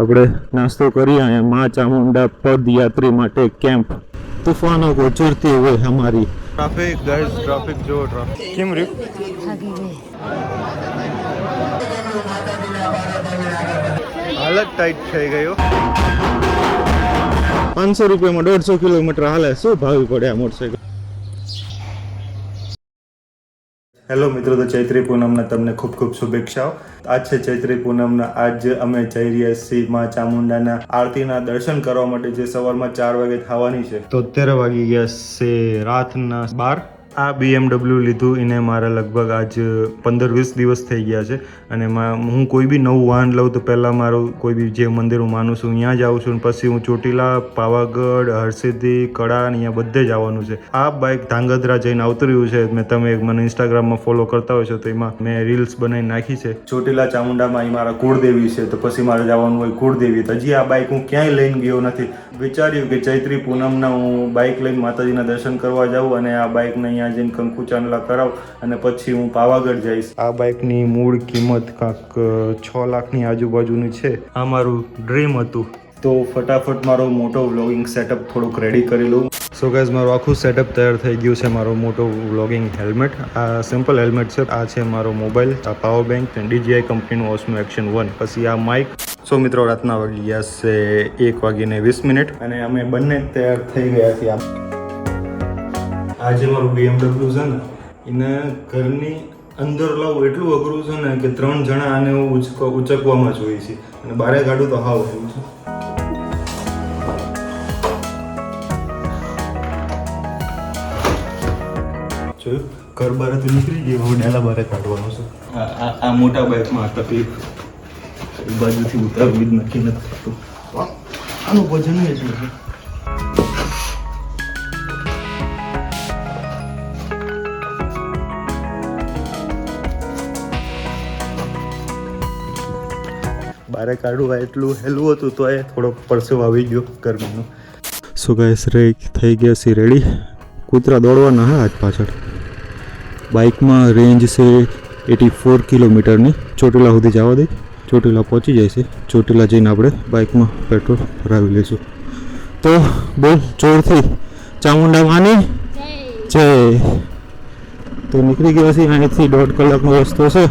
આપણે નાસ્તો કરી આए माँ चामुंडा पदयात्री માટે કેમ્પ तूफानों को चढ़ते हुए हमारी ट्रैफिक गाइस ट्रैफिक जो ट्रैफिक કેમ રહ્યું हालत टाइट થઈ ગયો 500 રૂપિયામાં 150 કિલોમીટર હાલે શું ભાવી પડે આ મોટરસાઇકલ હેલો મિત્રો તો ચૈત્રી પૂનમના તમને ખૂબ ખૂબ શુભેચ્છાઓ આજ છે ચૈત્રી પૂનમના આજ અમે જઈ રહ્યા છીએ માં ચામુંડાના આરતીના દર્શન કરવા માટે જે સવારમાં 4 વાગે થવાની છે તો 13 વાગી ગયા છે રાતના 12 આ BMW લીધું એને મારા લગભગ આજ 15-20 દિવસ થઈ ગયા છે અને હું કોઈ બી નવું વાહન લઉં તો પહેલાં મારું કોઈ બી જે મંદિર હું માનું છું ત્યાં જાઉં છું પછી હું ચોટીલા પાવાગઢ હરસિદ્ધિ કડા અહીંયા બધે જ આવવાનું છે આ બાઇક ધાંગધ્રા જઈને આવતું રહ્યું છે તમે મને ઇન્સ્ટાગ્રામમાં ફોલો કરતા હોય છો તો એમાં મેં રીલ્સ બનાવી નાખી છે ચોટીલા ચામુંડામાં અહીં મારા કુળદેવી છે તો પછી મારે જવાનું હોય કુળદેવી તો હજી આ બાઇક હું ક્યાંય લઈને ગયો નથી વિચાર્યું કે ચૈત્રી પૂનમના હું બાઇક લઈને માતાજીના દર્શન કરવા જાઉં અને આ બાઇકને અહીંયા જઈને કંકુ ચાંદલા કરાવ અને પછી હું પાવાગઢ જઈશ આ બાઇકની મૂળ કિંમત કાંક 6 લાખની આજુબાજુની છે આ મારું ડ્રીમ હતું તો ફટાફટ મારો મોટો વ્લોગિંગ સેટઅપ થોડુંક રેડી કરી લઉં સો ગાઈઝ મારું આખું સેટઅપ તૈયાર થઈ ગયું છે મારો મોટો વ્લોગિંગ હેલ્મેટ આ સિમ્પલ હેલ્મેટ છે આ છે મારો મોબાઈલ આ પાવર બેંક અને DJI કંપનીનું ઓસ્મો એક્શન 1 પછી આ માઇક સો મિત્રો રાતના વાગી ગયા છે 1:20 અને અમે બંને તૈયાર થઈ ગયા છીએ આ જે મારું BMW છે ને એને ઘરની અંદર લાવવું એટલું અઘરું છે ને કે 3 જણા આને ઉચકવામાં જોઈએ છે અને બારે કાઢું તો હાવ થયું છે જોયું ઘર બારે તો નીકળી ગયું હવે ડેલા બારે કાઢવાનું છે આ મોટા બાઇકમાં તકલીફ બાજુથી ઉતારવી જ નક્કી નથી થતું આનું વજન એટલું છે બારે કાઢવું એટલું હેલું હતું તો એ થોડોક પરસેવો આવી ગયો ગરમીનો સો ગાઈસ થઈ ગયા છે રેડી કૂતરા દોડવાના હા આજ પાછળ બાઇકમાં રેન્જ છે 84 કિલોમીટરની ચોટીલા સુધી જવા દે ચોટીલા પહોંચી જાય છે ચોટીલા જઈને આપણે બાઇકમાં પેટ્રોલ ભરાવી લઈશું તો બોલ જોરથી ચામુંડા માની જય તો નીકળી ગયા છે અહીંથી 1.5 કલાકનો રસ્તો છે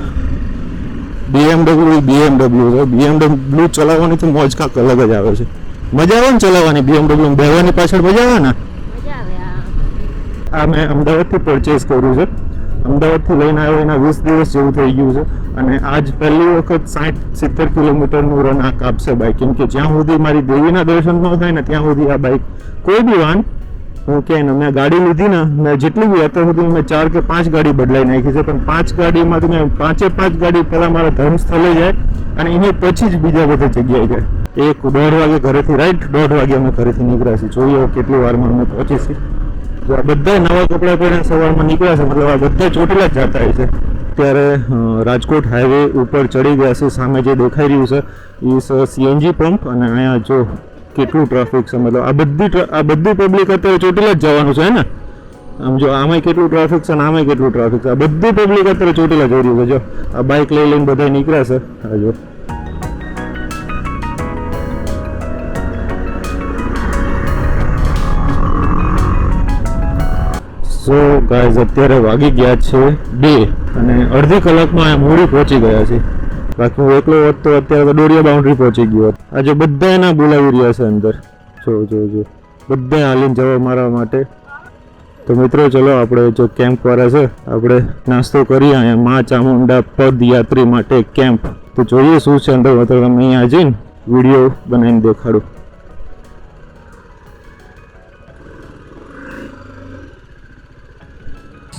BMW છે BMW ચલાવવાની તો મોજ કાંક અલગ જ આવે છે મજા આવે ને ચલાવવાની BMW બેહવાની પાછળ મજા આવે ને આ મેં અમદાવાદથી પરચેસ કર્યું છે અમદાવાદથી લઈને આવ્યો એના 20 દિવસ જેવું થઈ ગયું છે અને આજ પહેલી વખત 60-70 કિલોમીટરનું રન આ કાપશે બાઇક કેમ કે જ્યાં સુધી મારી દેવીના દર્શન ન થાય ને ત્યાં સુધી આ બાઇક કોઈ બી વાહન હું કે મેં ગાડી લીધી ને મેં જેટલી બી અત્યાર સુધી મેં 4 કે 5 ગાડી બદલાઈ નાખી છે પણ 5 ગાડીમાંથી મેં 5 ગાડી પહેલાં મારા ધર્મસ્થળે જાય અને એની પછી જ બીજા બધા જગ્યાએ જાય 1-1.5 વાગે ઘરેથી રાઈટ 1.5 વાગે અમે ઘરેથી નીકળ્યા છીએ જોઈએ કેટલી વારમાં અમે પહોંચીશું તો આ બધા નવા કપડાં પહેરીને સવારમાં નીકળ્યા છે મતલબ આ બધા ચોટીલા જ જતા હોય છે ત્યારે રાજકોટ હાઈવે ઉપર ચડી ગયા છે સામે જે દેખાઈ રહ્યું છે એ CNG પંપ અને અહીંયા જો કેટલું ટ્રાફિક છે મતલબ આ બધી પબ્લિક અત્યારે ચોટીલા જ જવાનું છે ને આમ જો આમાંય કેટલું ટ્રાફિક છે અને આમાંય કેટલું ટ્રાફિક છે આ બધી પબ્લિક અત્યારે ચોટીલા જઈ રહ્યું છે જો આ બાઇક લઈ લઈને બધા નીકળ્યા છે હા જો સો ગાઈઝ અત્યારે વાગી ગયા છે 2 અને અડધી કલાકમાં આ મૂડી પહોંચી ગયા છે બાકી હું એકલો હોત તો અત્યારે તો ડોરિયા બાઉન્ડ્રી પહોંચી ગયો હોત આજે બધા એના બોલાવી રહ્યા છે અંદર જો બધા હાલીને જવા મારા માટે તો મિત્રો ચલો આપણે જો કેમ્પ વાળા છે આપણે નાસ્તો કરી અહીંયા માં ચામુંડા પદયાત્રી માટે કેમ્પ તો જોઈએ શું છે અંદર તો તમે અહીંયા જઈને વિડીયો બનાવીને દેખાડું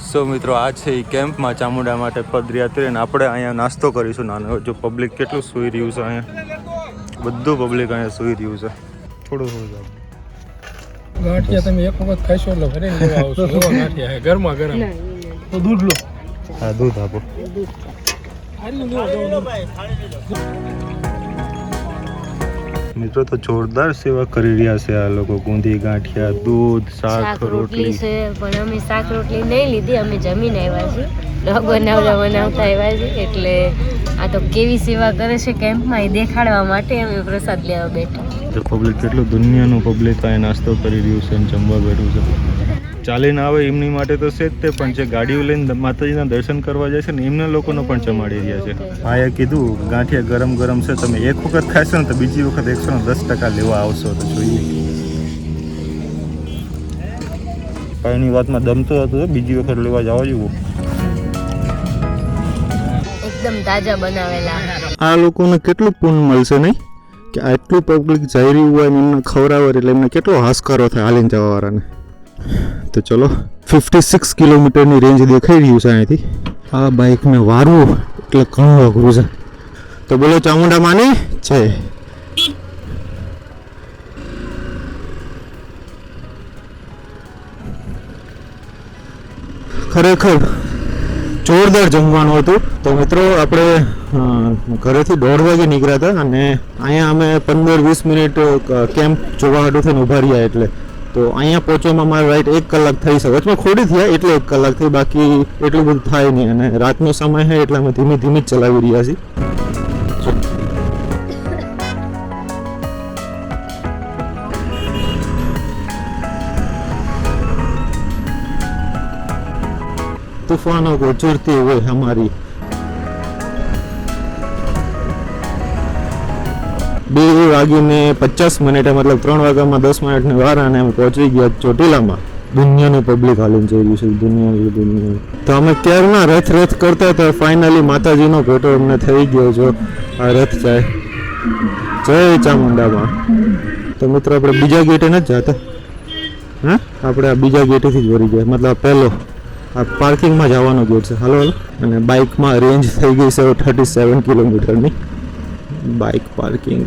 સો મિત્રો આ છે એ કેમ્પમાં ચામુંડા માટે પદયાત્રી અને આપણે અહીંયા નાસ્તો કરીશું નાનો જો પબ્લિક કેટલું સૂઈ રહ્યું છે અહીંયા બધું પબ્લિક અહીંયા સૂઈ રહ્યું છે થોડું ગાંઠિયા તમે એક વખત ખાશો એટલે ફરીને લેવા આવશો એવા ગાંઠિયા ગરમા ગરમ તો દૂધ લો હા દૂધ આપો મિત્રો તો જોરદાર સેવા કરી રહ્યા છે આ લોકો ગુંદી ગાંઠિયા દૂધ શાક રોટલી છે પણ અમે શાક રોટલી નહીં લીધી અમે જમીને આવ્યા છીએ બ્લોગ બનાવતા આવ્યા છે એટલે આ તો કેવી સેવા કરે છે કેમ્પમાં એ દેખાડવા માટે અમે પ્રસાદ લેવા બેઠા. તો પબ્લિક કેટલું દુનિયાનું પબ્લિક આ નાસ્તો કરી રહ્યું છે અને જમવા બેઠું છે. ચાલીને આવે એમની માટે તો છે જ તે, પણ જે ગાડીઓ લઈને માતાજીના દર્શન કરવા જાય છે ને એમના લોકોનો પણ જમાડી રહ્યા છે. ભાઈએ કીધું ગાંઠિયા ગરમ ગરમ છે, તમે એક વખત ખાશો ને તો બીજી વખત 110% લેવા આવશો. તો જોઈએ ભાઈની વાતમાં દમતો હતો, બીજી વખત લેવા જવા જેવું. એકદમ તાજા બનાવેલા. આ લોકોને કેટલું પુણ્ય મળશે નહીં કે આટલું પબ્લિક જઈ રહ્યું હોય ને એમને ખવડાવે એટલે એમને કેટલો હાશકારો થાય હાલીને જવાવાળાને. તો ચલો 56 કિલોમીટરની રેન્જ દેખાઈ રહ્યું છે અહીંથી. આ બાઇકને વારવું એટલે ઘણું અઘરું છે. તો બોલો ચામુંડા માની છે. ખરેખર જોરદાર જમવાનું હતું. તો મિત્રો આપણે ઘરેથી 1:30 વાગે નીકળ્યા હતા અને અહીંયા અમે 15-20 મિનિટ કેમ્પ જોવા હાટું થઈને ઊભા રહ્યા. એટલે તો અહીંયા પહોંચવામાં મારે રાઈટ 1 કલાક થઈ શકે. વચમાં ખોડી થયા એટલે 1 કલાક થઈ, બાકી એટલું બધું થાય નહીં. અને રાતનો સમય છે એટલે અમે ધીમે ધીમે જ ચલાવી રહ્યા છીએ. तूफानों को चुरते हुए हमारी 2 વાગીને 50 મિનિટે મતલબ 3 વાગ્યામાં 10 મિનિટની વાર અને અમે પહોંચી ગયા ચોટીલામાં. દુનિયાનું પબ્લિક હાલીને જઈ રહ્યું છે, દુનિયાનું. તો અમે ક્યારના રથ કરતા હતા, ફાઇનલી માતાજીનો ભેટો અમને થઈ ગયો. જો આ રથ જાય જય ચામુંડામાં. તો મિત્રો આપણે બીજા ગેટે નથી જતા, હા આપણે આ બીજા ગેટેથી જ વળી ગયા, મતલબ પહેલો આ પાર્કિંગમાં જવાનો ગેટ છે. હાલો અને બાઇકમાં રેન્જ થઈ ગઈ છે 37 કિલોમીટરની. બાઇક પાર્કિંગ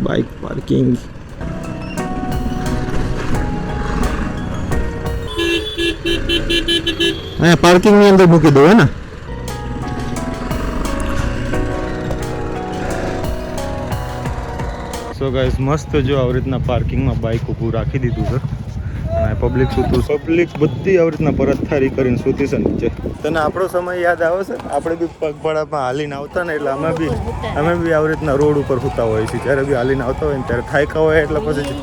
અહીંયા પાર્કિંગની અંદર મૂકી દો હે ને. સો ગાઈસ મસ્ત જો આવી રીતના પાર્કિંગમાં બાઇક ઊભું રાખી દીધું છે અને પબ્લિક સૂતું. પબ્લિક બધી આવી રીતના પરતથારી કરીને સૂતી છે નીચે. તને આપણો સમય યાદ આવે છે? આપણે બી પગપાળામાં હાલીને આવતા ને એટલે અમે બી આવી રીતના રોડ ઉપર સૂતા હોય છે. જ્યારે બી હાલીને આવતા હોય ને ત્યારે થાક્યા હોય એટલે પછી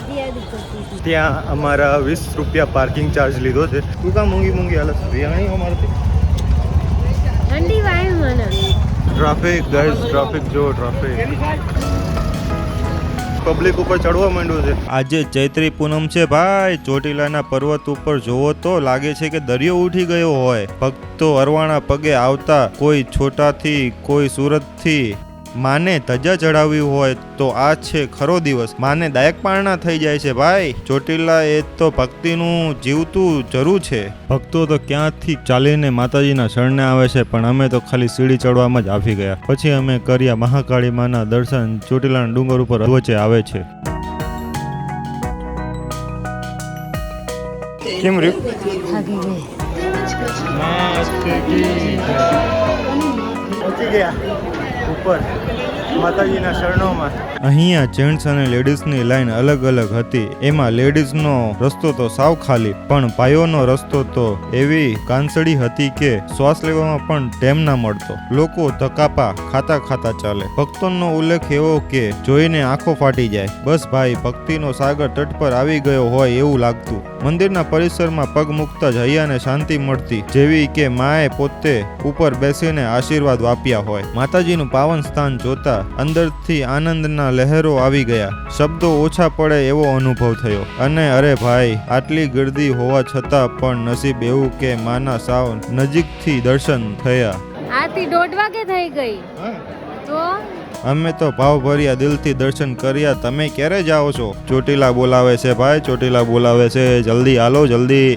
ત્યાં અમારા 20 રૂપિયા પાર્કિંગ ચાર્જ લીધો છે. તું કાં મોંઘી હાલત રિયાણી અમારાથી ઠંડી વાય મને. ટ્રાફિક ગાઈસ, ટ્રાફિક જો ટ્રાફિક. પબ્લિક ઉપર ચડવા માંડ્યું છે. આજે ચૈત્રી પૂનમ છે ભાઈ. ચોટીલાના પર્વત ઉપર જોવો તો લાગે છે કે દરિયો ઉઠી ગયો હોય. ભક્તો અરવાણા પગે આવતા, કોઈ છોટાથી કોઈ સુરતથી. માને ધજા ચડાવી હોય તો આ છે ખરો દિવસ. માને દાયકપારણા થઈ જાય છે ભાઈ. ચોટીલા એ તો ભક્તિનું જીવતું જરૂર છે. ભક્તો તો ક્યાંથી ચાલીને માતાજીના શરણે આવે છે, પણ અમે તો ખાલી સીડી ચડવામાં જ આવી ગયા. પછી અમે કર્યા મહાકાળી માના દર્શન. ચોટીલાના ડુંગર ઉપર વચ્ચે આવે છે. કેમ રહ્યું? પહોંચી ગયા ઉપર માતાજીના શરણોમાં. અહીંયા જેન્ટ્સ અને લેડીઝની લાઈન અલગ અલગ હતી. એમાં લેડીઝનો રસ્તો તો સાવ ખાલી, પણ ભાઈઓનો રસ્તો તો એવી કાંસળી હતી કે શ્વાસ લેવામાં પણ ટેમ ના મળતો. લોકો ધકાપા ખાતા ચાલે. ભક્તોનો ઉલ્લેખ એવો કે જોઈને આંખો ફાટી જાય. બસ ભાઈ, ભક્તિનો સાગર તટ પર આવી ગયો હોય એવું લાગતું. મંદિરના પરિસરમાં પગ મૂકતા જ હૈયાને શાંતિ મળતી, જેવી કે માએ પોતે ઉપર બેસીને આશીર્વાદ આપ્યા હોય. માતાજીનું પાવન સ્થાન જોતા અંદરથી આનંદના લહેરો આવી ગયા. શબ્દો ઓછા પડે એવો અનુભવ થયો. અને અરે ભાઈ, આટલી ગીર્દી હોવા છતાં પણ નસીબ એવું કે માના સાવ નજીકથી દર્શન થયા. આરતી 1:30 વાગે થઈ ગઈ. તો અમે તો ભાવભર્યા દિલથી દર્શન કર્યા. તમે ક્યારે જાઓ છો? ચોટીલા બોલાવે છે ભાઈ, ચોટીલા બોલાવે છે. જલ્દી હાલો, જલ્દી.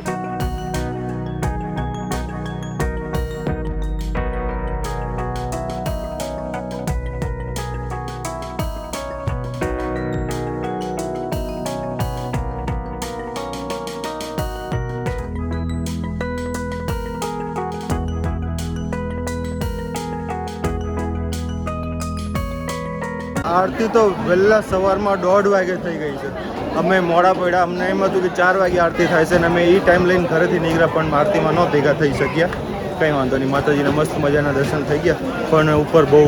આરતી તો વહેલા સવારમાં 1:30 વાગે થઈ ગઈ છે. અમે મોડા પડ્યા. અમને એમ હતું કે 4 વાગે આરતી થાય છે અને અમે એ ટાઈમ લઈને ઘરેથી નીકળ્યા, પણ આરતીમાં ન ભેગા થઈ શક્યા. કંઈ વાંધો નહીં, માતાજીના મસ્ત મજાના દર્શન થઈ ગયા, પણ ઉપર બહુ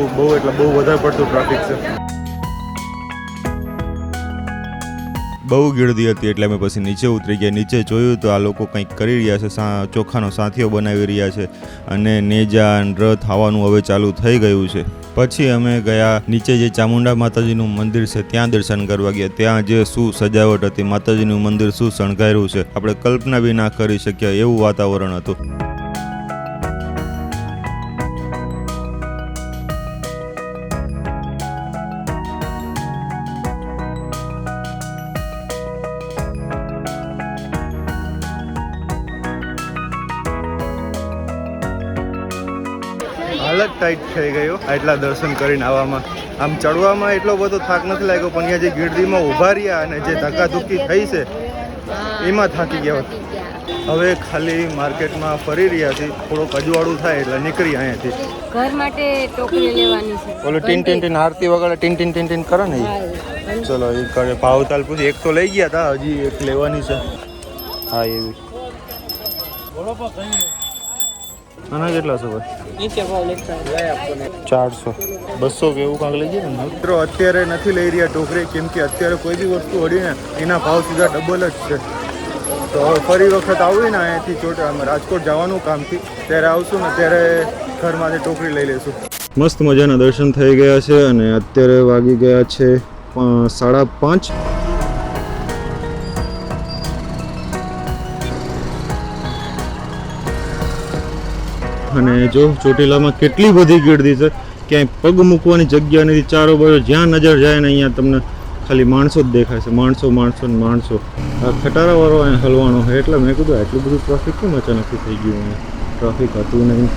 વધારે પડતું ટ્રાફિક છે. બહુ ગીર્દી હતી એટલે અમે પછી નીચે ઉતરી ગયા. નીચે જોયું તો આ લોકો કંઈક કરી રહ્યા છે, ચોખાનો સાથીઓ બનાવી રહ્યા છે અને નેજા રથ આવવાનું હવે ચાલુ થઈ ગયું છે. પછી અમે ગયા નીચે જે ચામુંડા માતાજીનું મંદિર છે ત્યાં દર્શન કરવા ગયા. ત્યાં જે શું સજાવટ હતી, માતાજીનું મંદિર શું શણગાર્યું છે, આપણે કલ્પના બી ના કરી શક્યા એવું વાતાવરણ હતું. હાલત ટાઈટ થઈ ગયો આટલા દર્શન કરીને આવવામાં. આમ ચડવામાં એટલો બધો થાક નથી લાગ્યો, પણ અહીંયા જે ગીરડીમાં ઊભા રહ્યા અને જે ધક્કાધુક્કી થઈ છે એમાં થાકી ગયા. હવે ખાલી માર્કેટમાં ફરી રહ્યા છીએ, થોડુંક અજવાળું થાય એટલે નીકળી અહીંયાથી. ઘર માટે ટોકરી લેવાની છે. ઓલો ટીન ટીન ટીન આરતી વગાડે ટીન ટીન ટીન ટીન કરે ને એ. ચલો એ કરે ભાવતાલ પૂછી. એક તો લઈ ગયા હતા, હજી એક લેવાની છે. હા એવી. આના કેટલા છે ભાઈ? 400 200 કે એવું કાંક લઈ જાય ને. મિત્રો અત્યારે નથી લઈ રહ્યા ટોકરી, કેમ કે અત્યારે કોઈ બી વસ્તુ અડીને એના ભાવ સીધા ડબલ જ છે. તો હવે ફરી વખત આવું ને અહીંયાથી રાજકોટ જવાનું કામથી, ત્યારે આવશું ને ત્યારે ઘરમાંથી ટોકરી લઈ લઈશું. મસ્ત મજાના દર્શન થઈ ગયા છે અને અત્યારે વાગી ગયા છે 5:30. અને જો ચોટીલામાં કેટલી બધી ગીર્દી છે, ક્યાંય પગ મૂકવાની જગ્યા નથી. ચારો બાજુ જ્યાં નજર જાય ને અહીંયા તમને ખાલી માણસો જ દેખાય છે, માણસો માણસો ને માણસો. આ ખટારાવાળો અહીંયા હલવાનો છે એટલે મેં કીધું આટલું બધું ટ્રાફિક કેમ અચાનકથી થઈ ગયું. અહીંયા ટ્રાફિક હતું નહીં.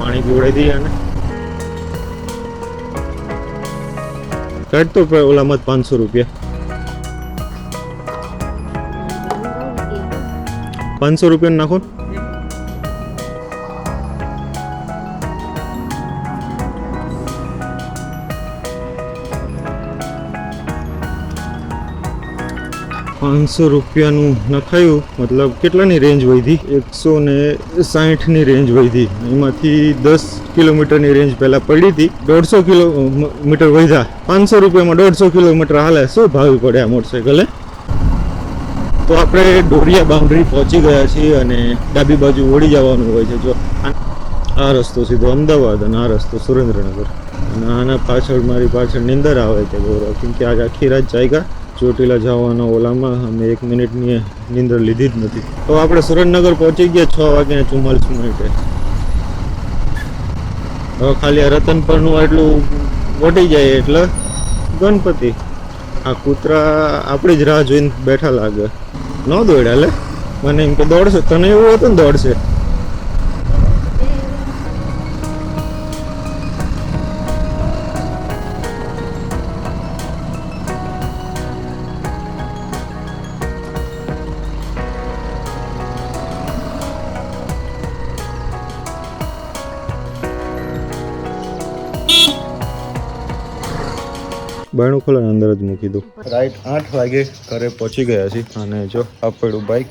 પાણી પીવડાવી દઈએ અને કાઢ તો ઓલામાં 500 રૂપિયા. 500 રૂપિયા નાખો. ₹500 નખાયું, મતલબ કેટલાની રેન્જ વધી? 160ની રેન્જ વધી. એમાંથી 10 કિલોમીટરની રેન્જ પહેલાં પડી હતી, 150 કિલોમીટર વધ્યા. 500 રૂપિયામાં 150 કિલોમીટર હાલે, શું ભાવ પડે આ મોટરસાઇકલે? તો આપણે ડોરિયા બાઉન્ડ્રી પહોંચી ગયા છીએ અને ડાબી બાજુ વળી જવાનું હોય છે. જો આ રસ્તો સીધો અમદાવાદ અને આ રસ્તો સુરેન્દ્રનગર. અને આના પાછળ મારી પાછળ નીંદર આવે છે ગૌરવ, કેમ કે આજે આખી રાત જાગ્યા. ચોટીલા જવાના ઓલામાં અમે 1 મિનિટની નીંદર લીધી જ નથી. તો આપણે સુરેન્દ્રનગર પહોંચી ગયા 6:44. હવે ખાલી આ રતન પરનું એટલું વટી જાય એટલે ગણપતિ. આ કૂતરા આપણી જ રાહ જોઈને બેઠા લાગે. ન દોડ્યા લે, મને એમ કે દોડશે. તને એવું હતું ને દોડશે. બાયણું ખોલે અંદર જ મૂકી દો. રાઈટ 8 વાગે ઘરે પહોંચી ગયા છીએ અને જો આ પડ્યું બાઇક.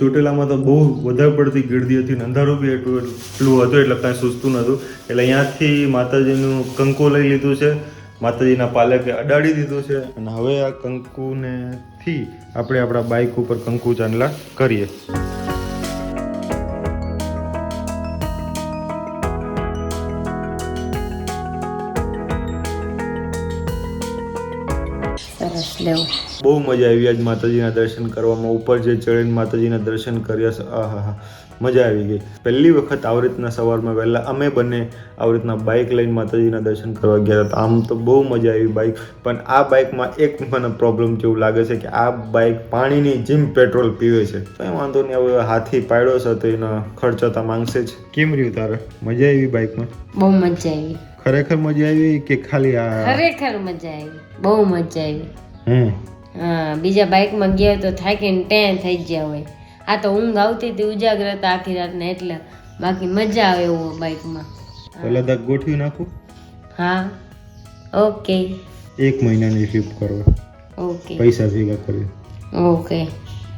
ચોટીલામાં તો બહુ વધારે પડતી ગીર્દી હતી ને અંધારું બી એટલું હતું એટલે કાંઈ સૂઝતું નહોતું. એટલે અહીંયાથી માતાજીનું કંકુ લઈ લીધું છે, માતાજીના પાલકે અડાડી દીધું છે અને હવે આ કંકુને થી આપણે આપણા બાઇક ઉપર કંકુ ચાંદલા કરીએ. લેવું. બહુ મજા આવી આજ માતાજીના દર્શન કરવામાં. ઉપર જે ચડીને માતાજીના દર્શન કર્યા છે, આહા, મજા આવી ગઈ. પહેલી વખત આવી રીતના સવારમાં વહેલા અમે બંને આવી રીતના બાઇક લઈને માતાજીના દર્શન કરવા ગયા હતા. આમ તો બહુ મજા આવી બાઇક, પણ આ બાઇકમાં એક મને પ્રોબ્લેમ જેવું લાગે છે કે આ બાઇક પાણીની જેમ પેટ્રોલ પીવે છે. કંઈ વાંધો નહીં, હવે હાથી પાડ્યો છે તો એનો ખર્ચો તો માંગશે જ. કેમ રહ્યું તારે? મજા આવી બાઇકમાં? બહુ મજા આવી. ખરેખર મજા આવી કે ખાલી આ? ખરેખર મજા આવી, બહુ મજા આવી. હા, બીજા બાઇકમાં ગયા તો થાકીને ટેન થઈ ગયા હોય. આ તો ઊંઘ આવતી હતી ઉજાગર હતા આખી રાતને, એટલે બાકી મજા આવે એવું બાઇકમાં. તો લદ્દાખ ગોઠવી નાખું? હા, ઓકે. 1 મહિનાની ટ્રીપ કરવા. ઓકે, પૈસા ભેગા કરી. ઓકે,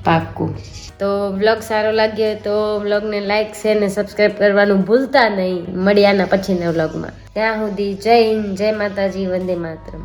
પાક્કું. તો વ્લોગ સારો લાગ્યો તો વ્લોગને લાઈક શેર ને સબસ્ક્રાઈબ કરવાનું ભૂલતા નહીં. મળ્યાના પછીના વ્લોગમાં. ત્યાં સુધી જય હિન્દ, જય માતાજી, વંદે માતરમ.